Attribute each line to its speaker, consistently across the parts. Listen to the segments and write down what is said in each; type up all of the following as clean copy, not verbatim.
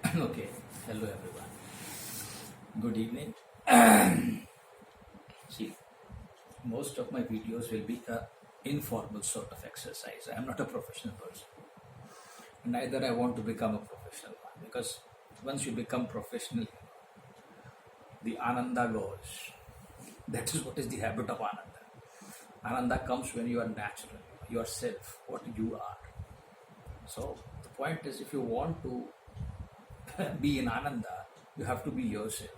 Speaker 1: Okay, hello everyone. Good evening. See, most of my videos will be a informal sort of exercise. I am not a professional person. Neither I want to become a professional one because once you become professional, the ananda goes. That is what is the habit of ananda. Ananda comes when you are natural, yourself, what you are. So the point is, if you want to be in ananda, you have to be yourself.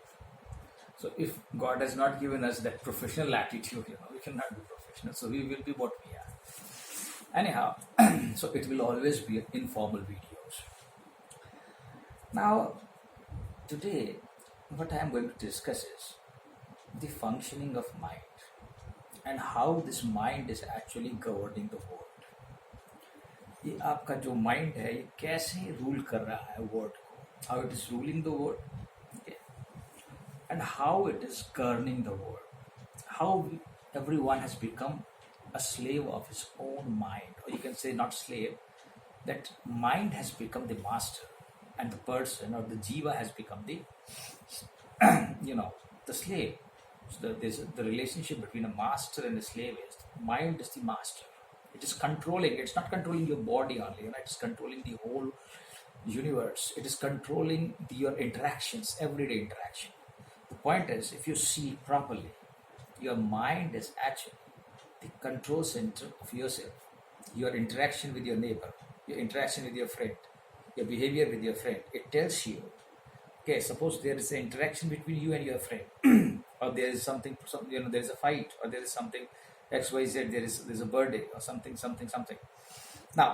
Speaker 1: So if God has not given us that professional attitude, we cannot be professional. So we will be what we are. Anyhow, so it will always be informal videos. Now, today, what I am going to discuss is the functioning of mind and how this mind is actually governing the world. ये आपका जो mind है ये कैसे rule कर रहा है world को, how it is ruling the world and how it is governing the world, how everyone has become a slave of his own mind, or you can say not slave, that mind has become the master and the person or the jiva has become the the slave. So the relationship between a master and a slave is mind is the master. It is controlling. It's not controlling your body only. It is controlling the whole universe. It is controlling your interactions, everyday interaction. The point is, if you see properly, your mind is actually the control center of yourself. Your interaction with your neighbor, your interaction with your friend, your behavior with your friend. It tells you, okay, suppose there is an interaction between you and your friend, or there is something, there is a fight, or there is something XYZ, there's a birthday, or something. Now,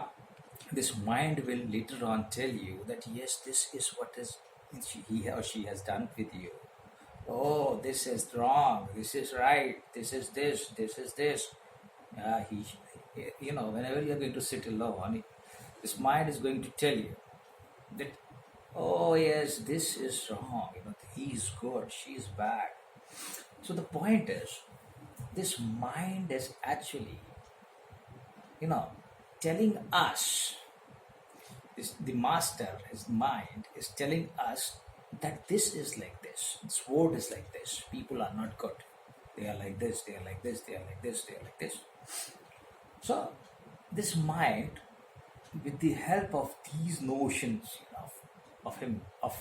Speaker 1: this mind will later on tell you that yes, this is what is he or she has done with you. Oh, this is wrong, this is right, this is this. Whenever you're going to sit alone, this mind is going to tell you that, oh yes, this is wrong, he is good, she is bad. So the point is, this mind is actually, telling us, the master, his mind, is telling us that this is like this world is like this, people are not good, they are like this, they are like this, they are like this, they are like this. So this mind, with the help of these notions of him, of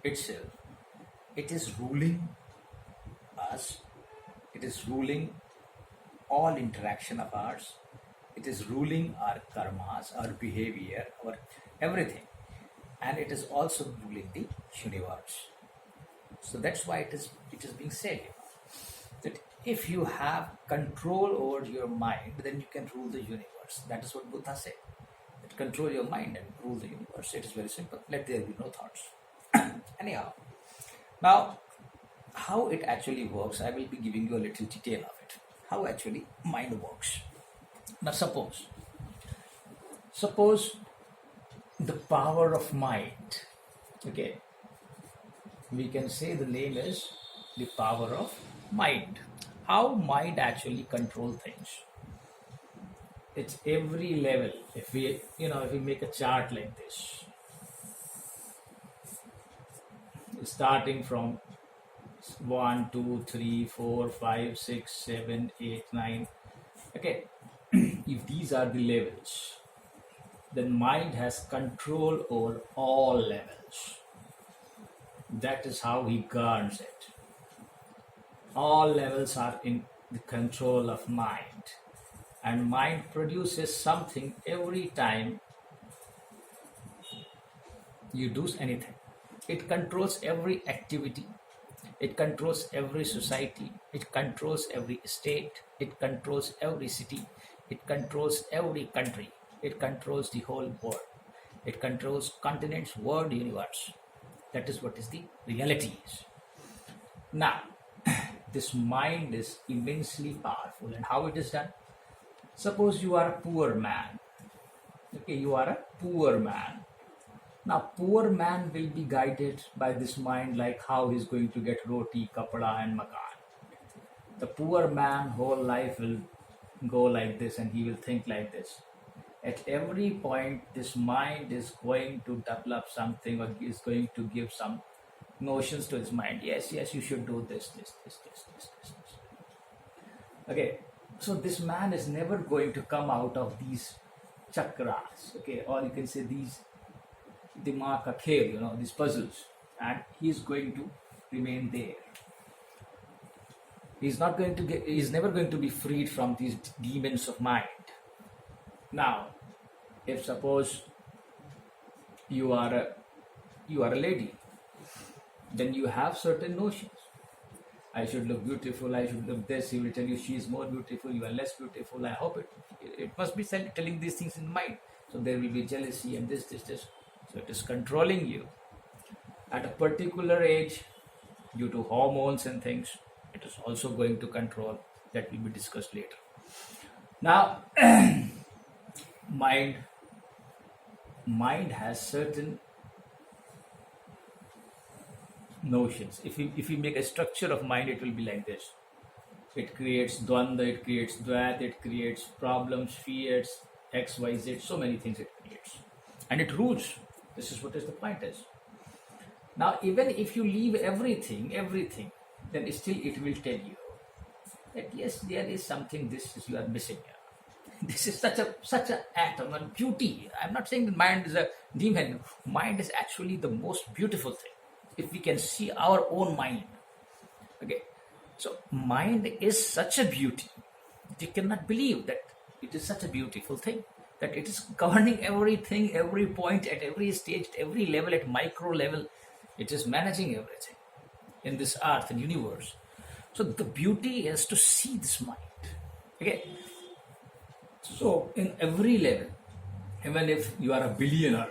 Speaker 1: itself, it is ruling us, it is ruling all interaction of ours, it is ruling our karmas, our behavior, our everything, and it is also ruling the universe. So that's why it is being said that if you have control over your mind, then you can rule the universe. That is what Buddha said. That control your mind and rule the universe. It is very simple. Let there be no thoughts. Anyhow, now how it actually works, I will be giving you a little detail of it. How actually mind works. Now suppose the power of mind. Okay, we can say the name is the power of mind. How mind actually control things. It's every level. If we make a chart like this, starting from 1, 2, 3, 4, 5, 6, 7, 8, 9. Okay, if these are the levels, then mind has control over all levels. That is how he guards it. All levels are in the control of mind, and mind produces something every time you do anything. It controls every activity, it controls every society, it controls every state, it controls every city, it controls every country, it controls the whole world, it controls continents, world, universe. That is what is the reality is. Now, this mind is immensely powerful, and how it is done? Suppose you are a poor man. Okay, you are a poor man. Now, poor man will be guided by this mind, like how he's going to get roti, kapda, and makan. The poor man whole life will go like this, and he will think like this. At every point, this mind is going to develop something or is going to give some notions to his mind. Yes, yes, you should do this. Okay, so this man is never going to come out of these chakras, okay, or you can say these dimag ka khel, these puzzles, and he's going to remain there. He's never going to be freed from these demons of mind. Now, if suppose you are a lady, then you have certain notions. I should look beautiful, I should look this. He will tell you she is more beautiful, you are less beautiful. I hope it must be telling these things in mind. So there will be jealousy and this. So it is controlling you. At a particular age, due to hormones and things, it is also going to control. That will be discussed later. Now, mind has certain notions. If you make a structure of mind, it will be like this. It creates dvanda, it creates dvat, it creates problems, fears, X, Y, Z, so many things it creates. And it rules. This is what is the point is. Now, even if you leave everything, then still it will tell you that yes, there is something you are missing here. This is such a atom and beauty. I'm not saying that mind is a demon. Mind is actually the most beautiful thing. If we can see our own mind. Okay. So mind is such a beauty. You cannot believe that it is such a beautiful thing. That it is governing everything, every point, at every stage, at every level, at micro level. It is managing everything in this earth and universe. So the beauty is to see this mind. Okay. So in every level, even if you are a billionaire,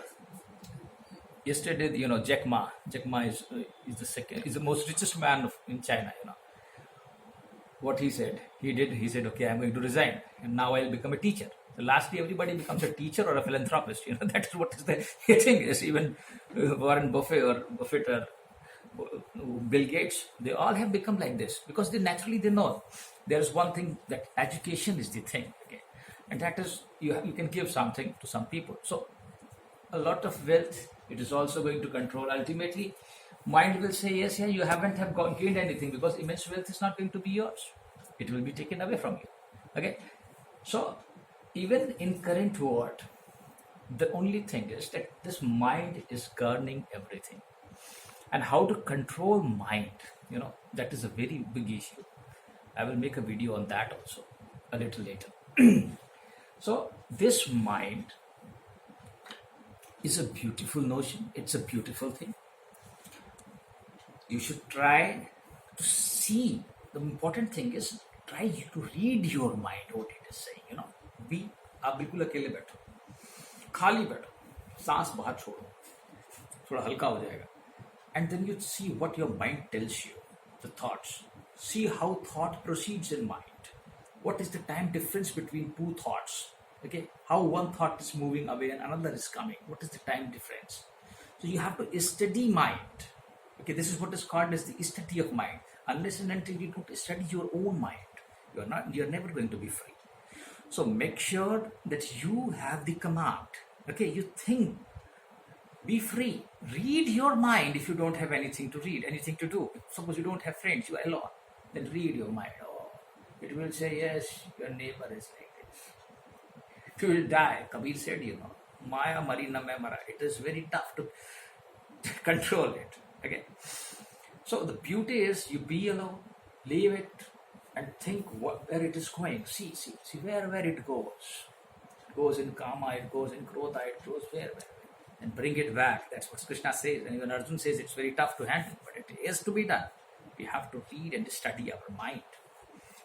Speaker 1: yesterday, Jack Ma is the most richest man in China. What he said, he said, okay, I'm going to resign, and now I'll become a teacher. So lastly, everybody becomes a teacher or a philanthropist. That is what is the thing is. Even Warren Buffett or Bill Gates, they all have become like this because they know there is one thing, that education is the thing. Okay, and that is you can give something to some people. So a lot of wealth, it is also going to control. Ultimately, mind will say, yes, yeah, you haven't gained anything because immense wealth is not going to be yours. It will be taken away from you. Okay, so even in current world, the only thing is that this mind is governing everything. And how to control mind, that is a very big issue. I will make a video on that also a little later. So this mind is a beautiful notion. It's a beautiful thing. You should try to see. The important thing is try to read your mind, what it is saying. आप बिल्कुल अकेले बैठो, खाली बैठो, सांस बाहर छोड़ो, थोड़ा हल्का हो जाएगा. And then you see what your mind tells you, the thoughts. See how thought proceeds in mind. What is the time difference between two thoughts? Okay, how one thought is moving away and another is coming. What is the time difference? So you have to study mind. Okay, this is what is called as the study of mind. Unless and until you don't study your own mind, you're never going to be free. So make sure that you have the command. Okay, you think. Be free. Read your mind if you don't have anything to read, anything to do. Suppose you don't have friends, you are alone. Then read your mind. Oh, it will say, yes, your neighbor is like this. You will die. Kabir said, Maya marina me mara. It is very tough to control it. Okay. So the beauty is you be alone, leave it, and think where it is going. See where it goes. It goes in Kama, it goes in Krodha, it goes where. And bring it back. That's what Krishna says. And even Arjun says it's very tough to handle, but it is to be done. We have to read and study our mind.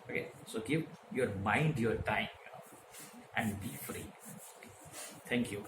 Speaker 1: Okay, so give your mind your time, and be free. Thank you.